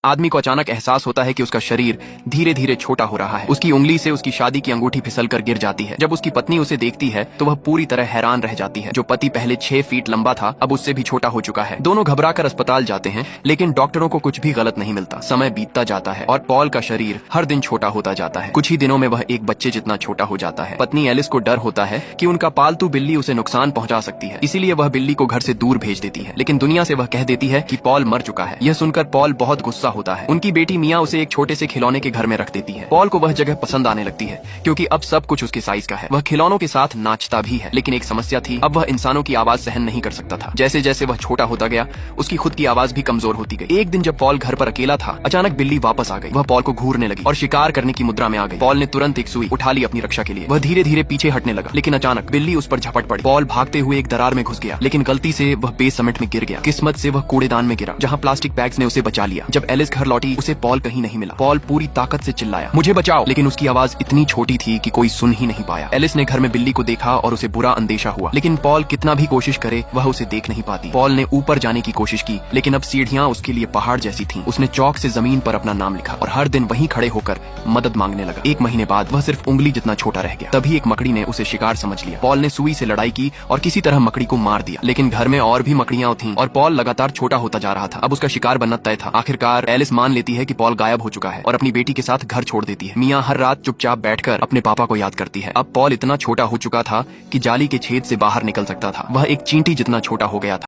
आदमी को अचानक एहसास होता है कि उसका शरीर धीरे धीरे छोटा हो रहा है। उसकी उंगली से उसकी शादी की अंगूठी फिसलकर गिर जाती है। जब उसकी पत्नी उसे देखती है तो वह पूरी तरह हैरान रह जाती है। जो पति पहले 6 फीट लंबा था अब उससे भी छोटा हो चुका है। दोनों घबराकर अस्पताल जाते हैं, लेकिन डॉक्टरों को कुछ भी गलत नहीं मिलता। समय बीतता जाता है और पॉल का शरीर हर दिन छोटा होता जाता है। कुछ ही दिनों में वह एक बच्चे जितना छोटा हो जाता है। पत्नी एलिस को डर होता है कि उनका पालतू बिल्ली उसे नुकसान पहुंचा सकती है, इसीलिए वह बिल्ली को घर से दूर भेज देती है। लेकिन दुनिया से वह कह देती है कि पॉल मर चुका है। यह सुनकर पॉल बहुत गुस्सा होता है। उनकी बेटी मिया उसे एक छोटे से खिलौने के घर में रख देती है। पॉल को वह जगह पसंद आने लगती है क्योंकि अब सब कुछ उसके साइज का है। वह खिलौनों के साथ नाचता भी है, लेकिन एक समस्या थी, अब वह इंसानों की आवाज सहन नहीं कर सकता था। जैसे जैसे वह छोटा होता गया उसकी खुद की आवाज भी कमजोर होती गई। एक दिन जब पॉल घर पर अकेला था, अचानक बिल्ली वापस आ गई। वह पॉल को घूरने लगी और शिकार करने की मुद्रा में आ गई। पॉल ने तुरंत एक सुई उठा ली अपनी रक्षा के लिए। वह धीरे धीरे पीछे हटने लगा, लेकिन अचानक बिल्ली उस पर झपट पड़ी। पॉल भागते हुए एक दरार में घुस गया, लेकिन गलती से वह बेसमेंट में गिर गया। किस्मत से वह कूड़ेदान में गिरा, जहाँ प्लास्टिक बैग्स ने उसे बचा लिया। जब एलिस घर लौटी उसे पॉल कहीं नहीं मिला। पॉल पूरी ताकत से चिल्लाया, मुझे बचाओ, लेकिन उसकी आवाज इतनी छोटी थी कि कोई सुन ही नहीं पाया। एलिस ने घर में बिल्ली को देखा और उसे बुरा अंदेशा हुआ, लेकिन पॉल कितना भी कोशिश करे वह उसे देख नहीं पाती। पॉल ने ऊपर जाने की कोशिश की, लेकिन अब सीढ़ियां उसके लिए पहाड़ जैसी थीं। उसने चौक से जमीन पर अपना नाम लिखा और हर दिन वहीं खड़े होकर मदद मांगने लगा। 1 महीने बाद वह सिर्फ उंगली जितना छोटा रह गया। तभी एक मकड़ी ने उसे शिकार समझ लिया। पॉल ने सुई से लड़ाई की और किसी तरह मकड़ी को मार दिया, लेकिन घर में और भी मकड़ियां थीं और पॉल लगातार छोटा होता जा रहा था। अब उसका शिकार बनना तय था। आखिरकार एलिस मान लेती है कि पॉल गायब हो चुका है और अपनी बेटी के साथ घर छोड़ देती है। मियां हर रात चुपचाप बैठकर अपने पापा को याद करती है। अब पॉल इतना छोटा हो चुका था कि जाली के छेद से बाहर निकल सकता था। वह एक चींटी जितना छोटा हो गया था।